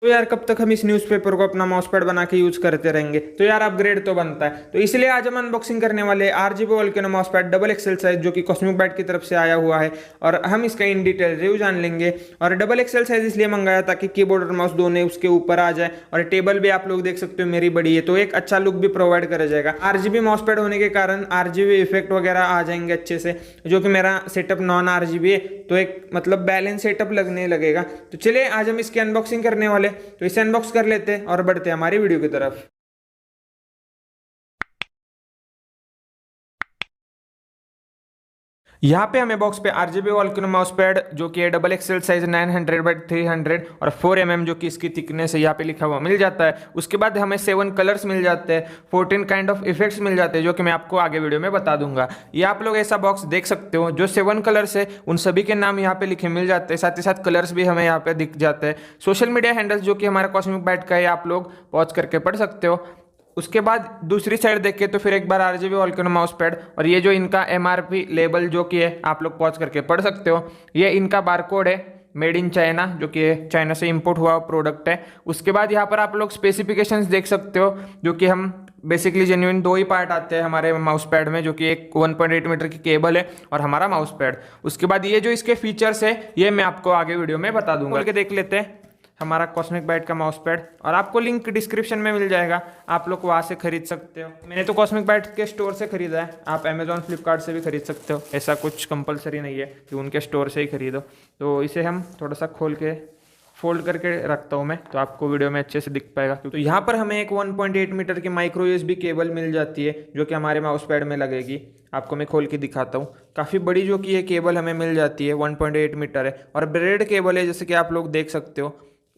तो यार कब तक हम इस न्यूज़पेपर को अपना माउसपैड बना के यूज करते रहेंगे। तो यार अपग्रेड तो बनता है। तो इसलिए आज हम अनबॉक्सिंग करने वाले RGB volcano mousepad double XL size जो कि कॉस्मिकबाइट की तरफ से आया हुआ है, और हम इसका इन डिटेल रिव्यू जान लेंगे। और डबल एक्सेल साइज इसलिए मंगाया ताकि कीबोर्ड और माउस दोनों उसके ऊपर आ जाए, और टेबल भी आप लोग देख सकते हो मेरी बड़ी है, तो एक अच्छा लुक भी प्रोवाइड करा जाएगा। आरजीबी माउसपैड होने के कारण आरजीबी इफेक्ट वगैरह आ जाएंगे अच्छे से, जो कि मेरा सेटअप नॉन आरजीबी है, तो एक मतलब बैलेंस सेटअप लगने लगेगा। तो चलिए आज हम इसकी अनबॉक्सिंग करने वाले, तो इसे अनबॉक्स कर लेते हैं और बढ़ते हैं हमारी वीडियो की तरफ। यहाँ पे हमें बॉक्स पे आरजीबी वोल्केनो माउसपैड जो कि है डबल एक्सेल साइज 900x300 और 4 mm जो कि इसकी थिकनेस है यहाँ पे लिखा हुआ मिल जाता है। उसके बाद हमें 7 कलर्स मिल जाते हैं, 14 काइंड ऑफ इफेक्ट्स मिल जाते हैं, जो कि मैं आपको आगे वीडियो में बता दूंगा। ये आप लोग ऐसा बॉक्स देख सकते हो, जो 7 कलर्स है उन सभी के नाम यहाँ पे लिखे मिल जाते हैं, साथ ही साथ कलर्स भी हमें यहाँ पे दिख जाते हैं। सोशल मीडिया हैंडल्स जो कि हमारा कॉस्मिकबाइट का है, आप लोग पॉज करके पढ़ सकते हो। उसके बाद दूसरी साइड देखें तो फिर एक बार आरजीबी वोल्केनो माउसपैड, और ये जो इनका एमआरपी लेबल जो कि है आप लोग पॉज करके पढ़ सकते हो। ये इनका बारकोड है, मेड इन चाइना, जो कि चाइना से इंपोर्ट हुआ प्रोडक्ट है। उसके बाद यहाँ पर आप लोग स्पेसिफिकेशंस देख सकते हो, जो कि हम बेसिकली जेन्युइन 2 ही पार्ट आते हैं हमारे माउस पैड में, जो कि एक 1.8 मीटर की केबल है और हमारा माउस पैड। उसके बाद ये जो इसके फीचर्स है ये मैं आपको आगे वीडियो में बता दूंगा। खोल के देख लेते हैं हमारा कॉस्मिकबाइट का माउस पैड, और आपको लिंक डिस्क्रिप्शन में मिल जाएगा, आप लोग वहाँ से खरीद सकते हो। मैंने तो कॉस्मिकबाइट के स्टोर से खरीदा है, आप अमेजॉन फ्लिपकार्ट से भी खरीद सकते हो, ऐसा कुछ कंपलसरी नहीं है कि उनके स्टोर से ही खरीदो। तो इसे हम थोड़ा सा खोल के फोल्ड करके रखता हूँ मैं, तो आपको वीडियो में अच्छे से दिख पाएगा। तो यहाँ पर हमें एक 1.8 मीटर की माइक्रो यूएसबी केबल मिल जाती है, जो कि हमारे माउस पैड में लगेगी। आपको मैं खोल के दिखाता हूँ, काफ़ी बड़ी जो कि ये केबल हमें मिल जाती है, 1.8 मीटर है और ब्रेड केबल है, जैसे कि आप लोग देख सकते हो।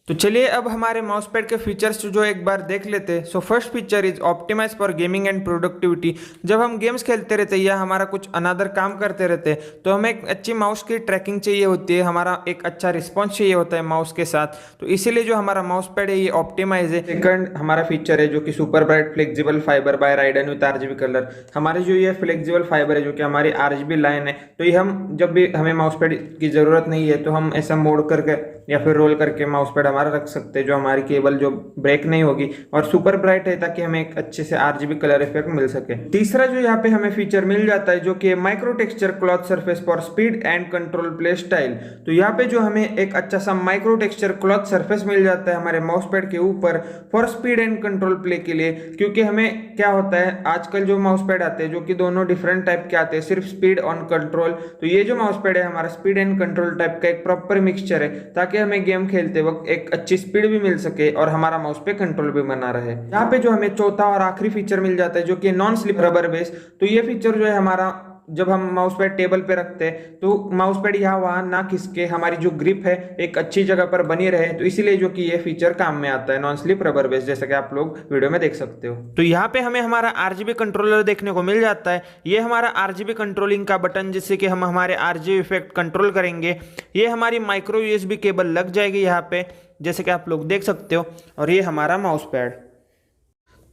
तो चलिए अब हमारे माउसपैड के फीचर्स जो एक बार देख लेते हैं। So first feature is optimize for gaming and productivity. जब हम गेम्स खेलते रहते हैं या हमारा कुछ अनदर काम करते रहते हैं, तो हमें एक अच्छी माउस की ट्रैकिंग चाहिए होती है, हमारा एक अच्छा रिस्पॉन्स चाहिए होता है माउस के साथ। तो इसीलिए जो हमारा माउसपैड है ये ऑप्टिमाइज है। सेकंड हमारा फीचर है जो कि super bright flexible fibre by Raiden with RGB colour. हमारे जो ये फ्लेक्सिबल फाइबर है जो कि हमारी आरजीबी लाइन है, तो ये हम जब भी हमें माउसपैड की जरूरत नहीं है तो हम ऐसा मोड़ करके या फिर रोल करके माउसपैड हमारा रख सकते हैं, जो हमारी केबल जो ब्रेक नहीं होगी, और सुपर ब्राइट है ताकि हमें एक अच्छे से आरजीबी कलर इफेक्ट मिल सके। तीसरा जो यहाँ पे हमें फीचर मिल जाता है जो कि micro texture cloth surface for speed and control play style. तो यहाँ पे जो हमें एक अच्छा सा माइक्रो टेक्सचर क्लॉथ सरफेस मिल जाता है हमारे माउसपैड के ऊपर for speed and control play के लिए। क्योंकि हमें क्या होता है, आजकल जो माउसपैड आते हैं जो कि दोनों डिफरेंट टाइप के आते हैं, सिर्फ स्पीड ऑन कंट्रोल, तो ये जो माउसपैड है हमारा स्पीड एंड कंट्रोल टाइप का एक प्रॉपर मिक्सचर है, ताकि हमें गेम खेलते वक्त एक अच्छी स्पीड भी मिल सके और हमारा माउस पे कंट्रोल भी बना रहे। यहाँ पे जो हमें चौथा और आखिरी फीचर मिल जाता है जो कि नॉन स्लिप रबर बेस। तो ये फीचर जो है हमारा, जब हम माउस पैड टेबल पे रखते हैं तो माउस पैड यहाँ वहां ना खिसके, हमारी जो ग्रिप है एक अच्छी जगह पर बनी रहे, तो इसीलिए जो कि ये फीचर काम में आता है, नॉन स्लिप रबर बेस, जैसा कि आप लोग वीडियो में देख सकते हो। तो यहाँ पे हमें हमारा आरजीबी कंट्रोलर देखने को मिल जाता है। ये हमारा आरजीबी कंट्रोलिंग का बटन, जिससे कि हम हमारे आरजीबी इफेक्ट कंट्रोल करेंगे। ये हमारी माइक्रो यूएसबी केबल लग जाएगी यहाँ पे, जैसे कि आप लोग देख सकते हो, और ये हमारा माउस पैड।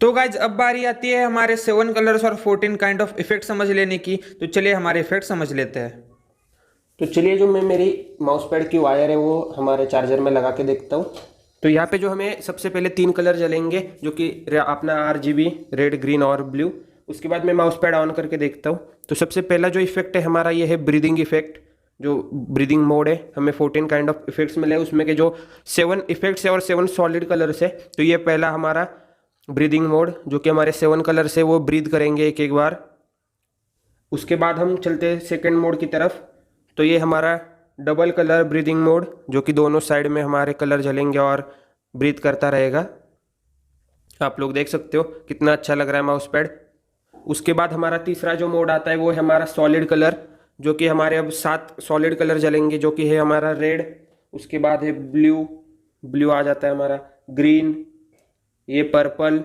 तो गाइज अब बारी आती है हमारे 7 कलर्स और 14 काइंड ऑफ इफेक्ट समझ लेने की। तो चलिए हमारे इफेक्ट समझ लेते हैं। तो चलिए जो मैं मेरी माउस पैड की वायर है वो हमारे चार्जर में लगा के देखता हूँ। तो यहाँ पे जो हमें सबसे पहले 3 कलर जलेंगे, जो कि अपना RGB रेड, ग्रीन और ब्लू। उसके बाद मैं माउस पैड ऑन करके देखता हूँ। तो सबसे पहला जो इफेक्ट है हमारा ये है ब्रीदिंग इफेक्ट, जो ब्रीदिंग मोड है। हमें 14 काइंड ऑफ इफेक्ट्स मिले, उसमें के जो 7 इफेक्ट्स है और 7 सॉलिड कलर्स है। तो ये पहला हमारा ब्रीदिंग मोड, जो कि हमारे 7 कलर से वो ब्रीद करेंगे एक एक बार। उसके बाद हम चलते हैं सेकंड मोड की तरफ। तो ये हमारा डबल कलर ब्रीदिंग मोड, जो कि दोनों साइड में हमारे कलर जलेंगे और ब्रीद करता रहेगा। आप लोग देख सकते हो कितना अच्छा लग रहा है माउस पैड। उसके बाद हमारा तीसरा जो मोड आता है वो है हमारा सॉलिड कलर, जो कि हमारे अब 7 सॉलिड कलर जलेंगे, जो कि है हमारा रेड। उसके बाद है ब्लू आ जाता है हमारा, ग्रीन, ये पर्पल,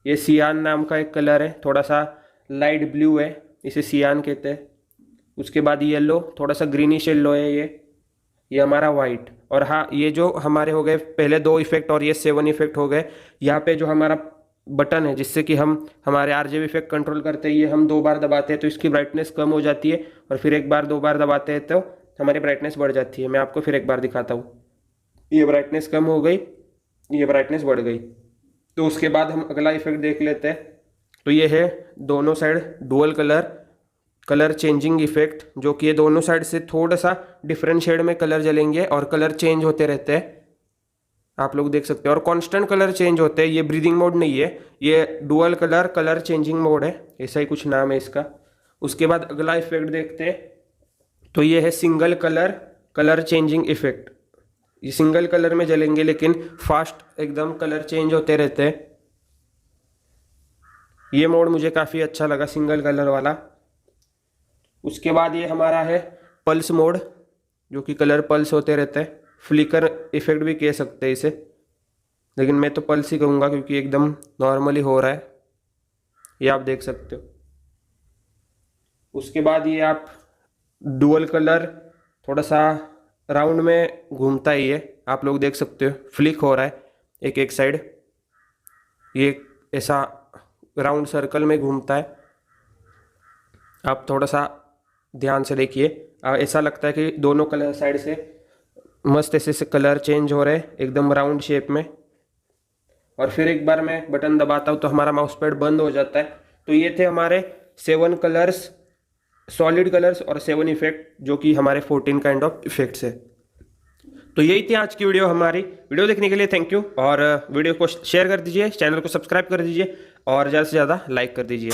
ये सियान नाम का एक कलर है, थोड़ा सा लाइट ब्लू है, इसे सियान कहते हैं। उसके बाद येलो, थोड़ा सा ग्रीनिश येलो है ये हमारा वाइट। और हाँ, ये जो हमारे हो गए पहले 2 इफेक्ट और ये 7 इफेक्ट हो गए। यहाँ पे जो हमारा बटन है जिससे कि हम हमारे आरजीबी इफेक्ट कंट्रोल करते हैं, ये हम 2 बार दबाते हैं तो इसकी ब्राइटनेस कम हो जाती है, और फिर 1 बार 2 बार दबाते हैं तो हमारी ब्राइटनेस बढ़ जाती है। मैं आपको फिर एक बार दिखाता हूँ। ये ब्राइटनेस कम हो गई ये ब्राइटनेस बढ़ गई। तो उसके बाद हम अगला इफेक्ट देख लेते हैं। तो ये है दोनों side dual colour changing effect, जो कि ये दोनों साइड से थोड़ा सा डिफरेंट शेड में कलर जलेंगे और कलर चेंज होते रहते हैं, आप लोग देख सकते हैं। और कांस्टेंट कलर चेंज होते हैं, ये ब्रीदिंग मोड नहीं है, ये डुअल कलर चेंजिंग मोड है, ऐसा ही कुछ नाम है इसका। उसके बाद अगला इफेक्ट देखते हैं। तो ये है सिंगल कलर चेंजिंग इफेक्ट। ये सिंगल कलर में जलेंगे लेकिन फास्ट एकदम कलर चेंज होते रहते हैं। ये मोड मुझे काफ़ी अच्छा लगा, सिंगल कलर वाला। उसके बाद ये हमारा है पल्स मोड, जो कि कलर पल्स होते रहते हैं, फ्लिकर इफेक्ट भी कह सकते हैं इसे, लेकिन मैं तो पल्स ही कहूँगा क्योंकि एकदम नॉर्मली हो रहा है, ये आप देख सकते हो। उसके बाद ये आप डुअल कलर थोड़ा सा राउंड में घूमता ही है, आप लोग देख सकते हो, फ्लिक हो रहा है एक साइड, ये ऐसा राउंड सर्कल में घूमता है। आप थोड़ा सा ध्यान से देखिए, ऐसा लगता है कि दोनों कलर साइड से मस्त ऐसे से कलर चेंज हो रहे हैं एकदम राउंड शेप में। और फिर एक बार मैं बटन दबाता हूँ तो हमारा माउस पैड बंद हो जाता है। तो ये थे हमारे 7 कलर्स, सॉलिड कलर्स और 7 इफेक्ट, जो कि हमारे 14 काइंड ऑफ इफेक्ट्स है। तो यही थी आज की वीडियो हमारी। वीडियो देखने के लिए थैंक यू, और वीडियो को शेयर कर दीजिए, चैनल को सब्सक्राइब कर दीजिए और ज़्यादा से ज़्यादा लाइक कर दीजिए।